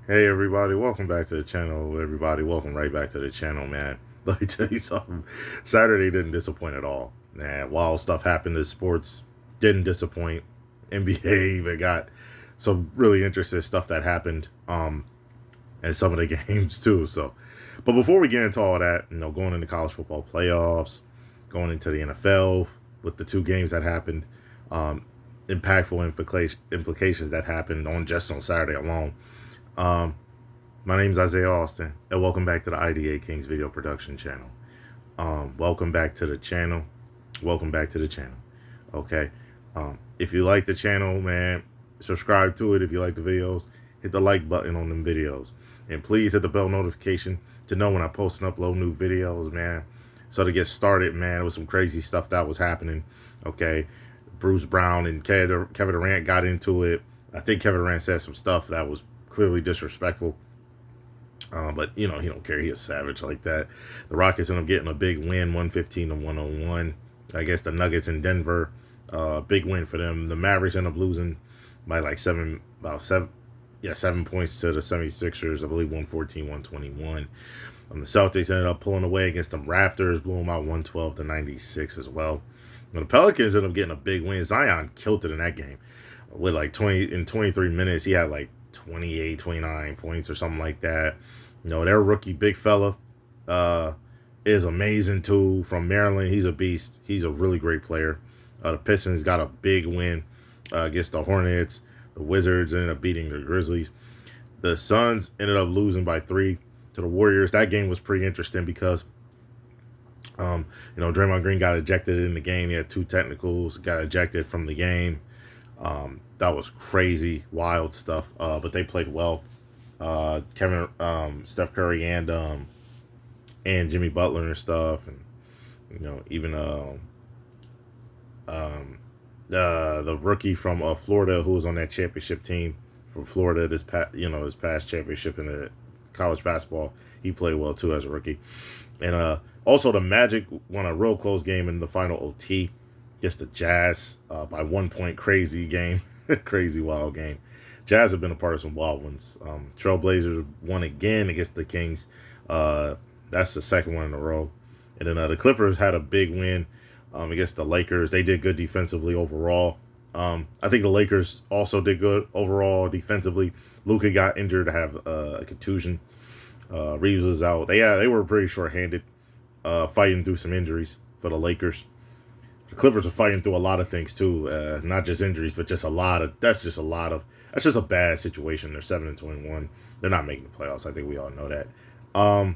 Hey everybody, welcome back to the channel. Everybody, welcome right back to the channel, man. Let me tell you something. Saturday didn't disappoint at all. Man, wild stuff happened in sports. Didn't disappoint. NBA even got some really interesting stuff that happened. And some of the games too. So, but before we get into all that, going into college football playoffs, going into the NFL with the two games that happened, um, impactful implications that happened on Saturday alone. Um, my name is Isaiah Austin, and welcome back to the IDA Kings Video Production Channel. Welcome back to the channel. Welcome back to the channel. Okay. If you like the channel, man, subscribe to it. If you like the videos, hit the like button on them videos. And please hit the bell notification to know when I post and upload new videos, man. So to get started, man, with some crazy stuff that was happening. Okay. Bruce Brown and Kevin Durant got into it. I think Kevin Durant said some stuff that was clearly disrespectful. But he don't care. He's a savage like that. The Rockets end up getting a big win, 115-101. I guess the Nuggets in Denver, big win for them. The Mavericks end up losing by like 7 points to the 76ers. I believe 114-121. The Celtics ended up pulling away against the Raptors, blew them out 112-96 as well. And the Pelicans ended up getting a big win. Zion killed it in that game with like 23 minutes. He had like 28, 29 points or something like that. Their rookie big fella is amazing too. From Maryland, he's a beast. He's a really great player. The Pistons got a big win against the Hornets. The Wizards ended up beating the Grizzlies. The Suns ended up losing by 3 to the Warriors. That game was pretty interesting because Draymond Green got ejected in the game. He had 2 technicals, got ejected from the game. That was crazy, wild stuff. But they played well. Steph Curry and Jimmy Butler and stuff, and even the rookie from Florida who was on that championship team for Florida this past championship in the college basketball. He played well too as a rookie, and also the Magic won a real close game in the final OT. Just the Jazz by 1 point. Crazy game. Crazy wild game. Jazz have been a part of some wild ones. Trailblazers won again against the Kings. That's the second one in a row. And then the Clippers had a big win against the Lakers. They did good defensively overall. I think the Lakers also did good overall defensively. Luka got injured to have a contusion. Reeves was out. They were pretty short-handed, fighting through some injuries for the Lakers. The Clippers are fighting through a lot of things too, not just injuries, but just a lot of. That's just a bad situation. They're 7-21. They're not making the playoffs. I think we all know that. Or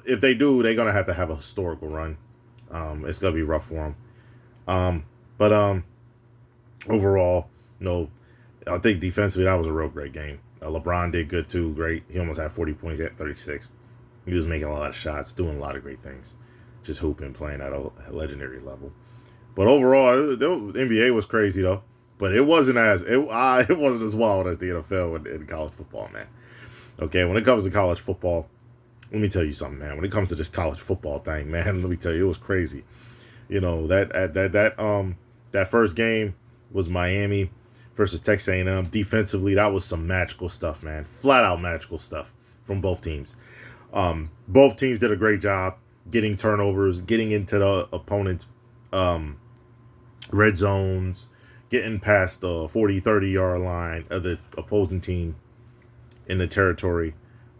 if they do, they're gonna have a historical run. It's gonna be rough for them. Overall, I think defensively that was a real great game. LeBron did good too. Great. He almost had 40 points at 36. He was making a lot of shots, doing a lot of great things. Just hooping, playing at a legendary level. But overall, the NBA was crazy though. But it wasn't as wild as the NFL and college football, man. Okay, when it comes to college football, let me tell you something, man. When it comes to this college football thing, man, let me tell you, it was crazy. That first game was Miami versus Texas A&M. Defensively, that was some magical stuff, man. Flat out magical stuff from both teams. Both teams did a great job getting turnovers, getting into the opponent's red zones, getting past the 40, 30-yard line of the opposing team in the territory.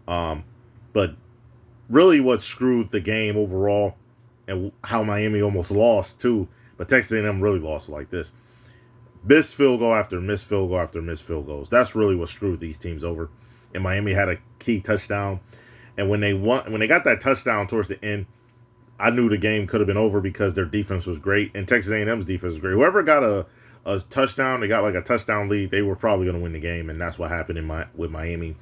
But really what screwed the game overall and how Miami almost lost too, but Texas A&M really lost like this. Missed field goal after missed field goal after missed field goals. That's really what screwed these teams over. And Miami had a key touchdown. And when they got that touchdown towards the end, I knew the game could have been over because their defense was great and Texas A&M's defense was great. Whoever got a touchdown, they got like a touchdown lead, they were probably going to win the game, and that's what happened with Miami.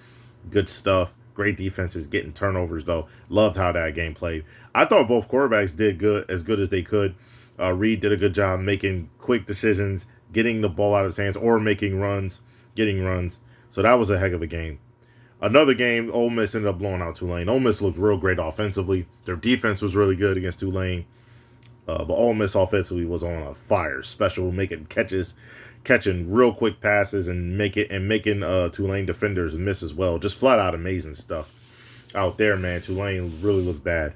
Good stuff. Great defenses, getting turnovers though. Loved how that game played. I thought both quarterbacks did good as they could. Reed did a good job making quick decisions, getting the ball out of his hands or making runs, getting runs. So that was a heck of a game. Another game, Ole Miss ended up blowing out Tulane. Ole Miss looked real great offensively. Their defense was really good against Tulane. But Ole Miss offensively was on a fire, special, making catches, catching real quick passes and making Tulane defenders miss as well. Just flat out amazing stuff out there, man. Tulane really looked bad.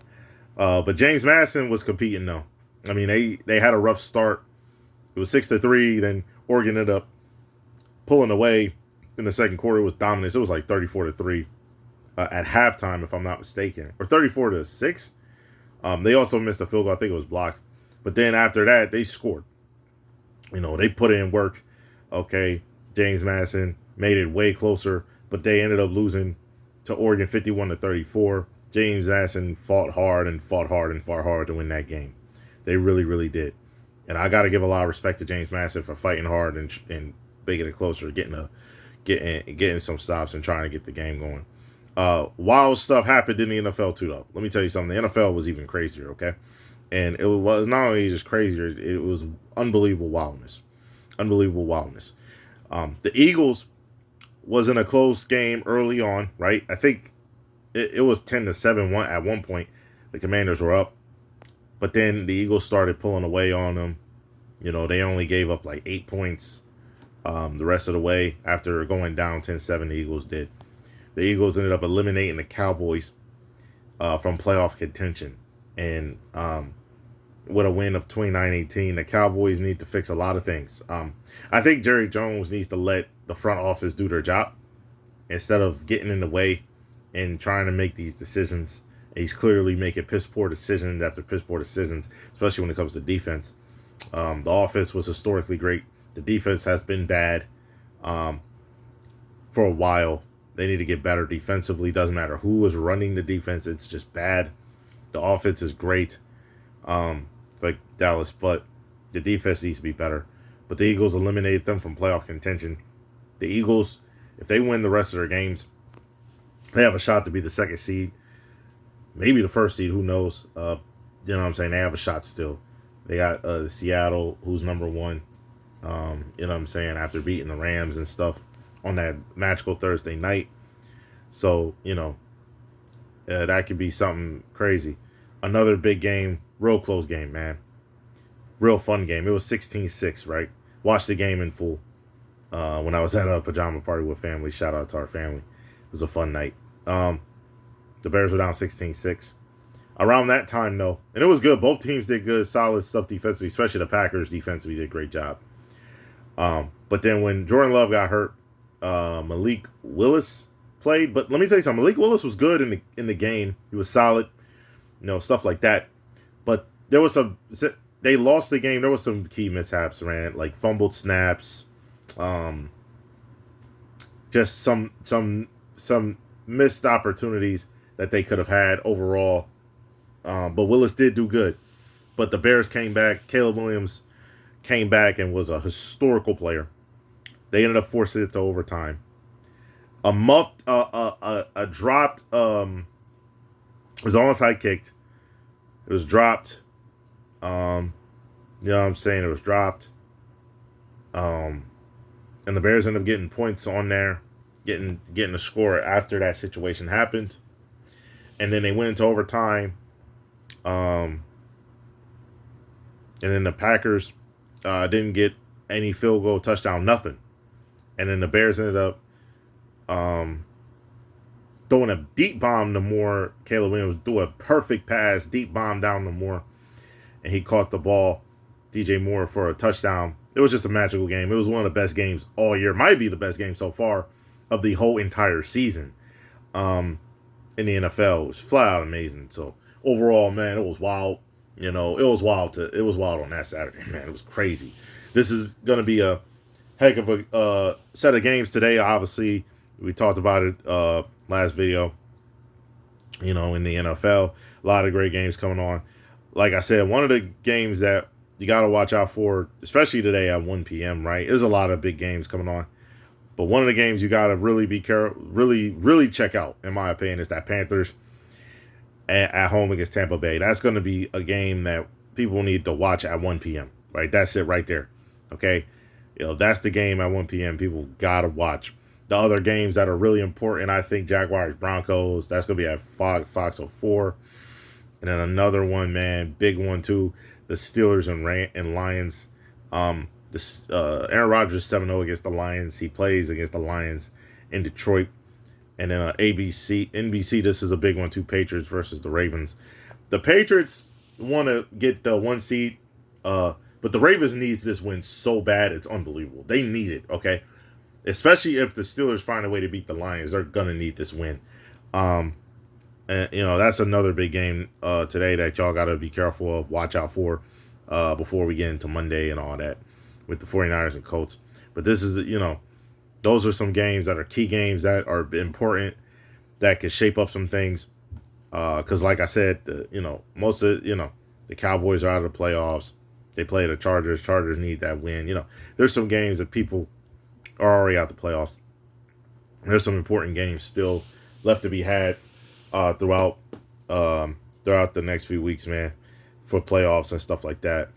But James Madison was competing though. I mean, they had a rough start. It was 6-3. Then Oregon ended up pulling away in the second quarter with dominance. It was like 34-3 at halftime, if I'm not mistaken, or 34-6. They also missed a field goal. I think it was blocked. But then after that, they scored. They put in work. Okay, James Madison made it way closer, but they ended up losing to Oregon 51-34. James Madison fought hard and fought hard and fought hard to win that game. They really, really did. And I got to give a lot of respect to James Madison for fighting hard and making it closer, getting some stops and trying to get the game going. Wild stuff happened in the NFL too, though. Let me tell you something. The NFL was even crazier, okay? And it was not only just crazier, it was unbelievable wildness. Unbelievable wildness. The Eagles was in a close game early on, right? I think it was 10-7 at one point. The Commanders were up. But then the Eagles started pulling away on them. They only gave up like 8 points the rest of the way. After going down 10-7, the Eagles did. The Eagles ended up eliminating the Cowboys from playoff contention. And with a win of 29-18, the Cowboys need to fix a lot of things. I think Jerry Jones needs to let the front office do their job instead of getting in the way and trying to make these decisions. He's clearly making piss poor decisions after piss poor decisions, especially when it comes to defense. The offense was historically great. The defense has been bad for a while. They need to get better defensively. Doesn't matter who is running the defense. It's just bad. The offense is great, like Dallas, but the defense needs to be better. But the Eagles eliminated them from playoff contention. The Eagles, if they win the rest of their games, they have a shot to be the second seed. Maybe the first seed, who knows? You know what I'm saying? They have a shot still. They got Seattle, who's number one. You know what I'm saying? After beating the Rams and stuff on that magical Thursday night. So, that could be something crazy. Another big game, real close game, man. Real fun game. It was 16-6, right? Watched the game in full when I was at a pajama party with family. Shout out to our family. It was a fun night. The Bears were down 16-6. Around that time, though, and it was good. Both teams did good, solid stuff defensively, especially the Packers defensively did a great job. But then when Jordan Love got hurt, Malik Willis played. But let me tell you something. Malik Willis was good in the game. He was solid, stuff like that. But there was they lost the game. There was some key mishaps, man, like fumbled snaps, just some missed opportunities that they could have had overall. But Willis did do good. But the Bears came back. Caleb Williams came back and was a historical player. They ended up forcing it to overtime. A dropped it was onside kicked. It was dropped. You know what I'm saying? It was dropped. And the Bears ended up getting points on there, getting a score after that situation happened. And then they went into overtime. And then the Packers didn't get any field goal, touchdown, nothing. And then the Bears ended up throwing a deep bomb to Moore. Caleb Williams threw a perfect pass, deep bomb down to Moore. And he caught the ball, DJ Moore, for a touchdown. It was just a magical game. It was one of the best games all year. Might be the best game so far of the whole entire season in the NFL. It was flat out amazing. So overall, man, it was wild. It was wild on that Saturday, man. It was crazy. This is going to be a heck of a set of games today. Obviously, we talked about it last video, in the NFL. A lot of great games coming on. Like I said, one of the games that you got to watch out for, especially today at 1 p.m., right? There's a lot of big games coming on. But one of the games you got to really be careful, really check out, in my opinion, is that Panthers at home against Tampa Bay. That's going to be a game that people need to watch at 1 p.m., right? That's it right there, okay? That's the game at 1 p.m. people got to watch. The other games that are really important, I think Jaguars, Broncos, that's going to be at Fox 04. And then another one, man, big one too, the Steelers and Lions. This Aaron Rodgers 7-0 against the Lions. He plays against the Lions in Detroit. And then NBC, this is a big one too. Patriots versus the Ravens. The Patriots want to get the 1 seed, but the Ravens needs this win so bad it's unbelievable. They need it, okay? Especially if the Steelers find a way to beat the Lions, they're gonna need this win. And that's another big game today that y'all gotta be careful of, watch out for before we get into Monday and all that with the 49ers and Colts. But this is, those are some games that are key games that are important that could shape up some things. Because like I said, most of the Cowboys are out of the playoffs. They play the Chargers. Chargers need that win. There's some games that people are already out the playoffs. There's some important games still left to be had throughout the next few weeks, man, for playoffs and stuff like that.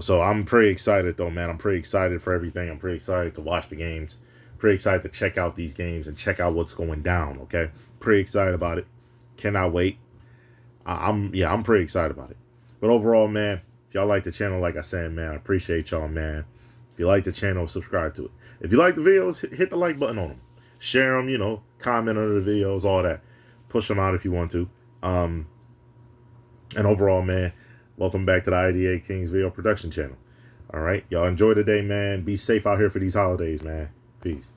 So I'm pretty excited though, man. I'm pretty excited for everything. I'm pretty excited to watch the games. Pretty excited to check out these games and check out what's going down. Okay, pretty excited about it. Cannot wait. I'm pretty excited about it. But overall, man, if y'all like the channel, like I said, man, I appreciate y'all, man. If you like the channel, subscribe to it. If you like the videos, hit the like button on them. Share them, comment under the videos, all that. Push them out if you want to. And overall, man, welcome back to the IDA Kings Video Production Channel. All right, y'all enjoy the day, man. Be safe out here for these holidays, man. Peace.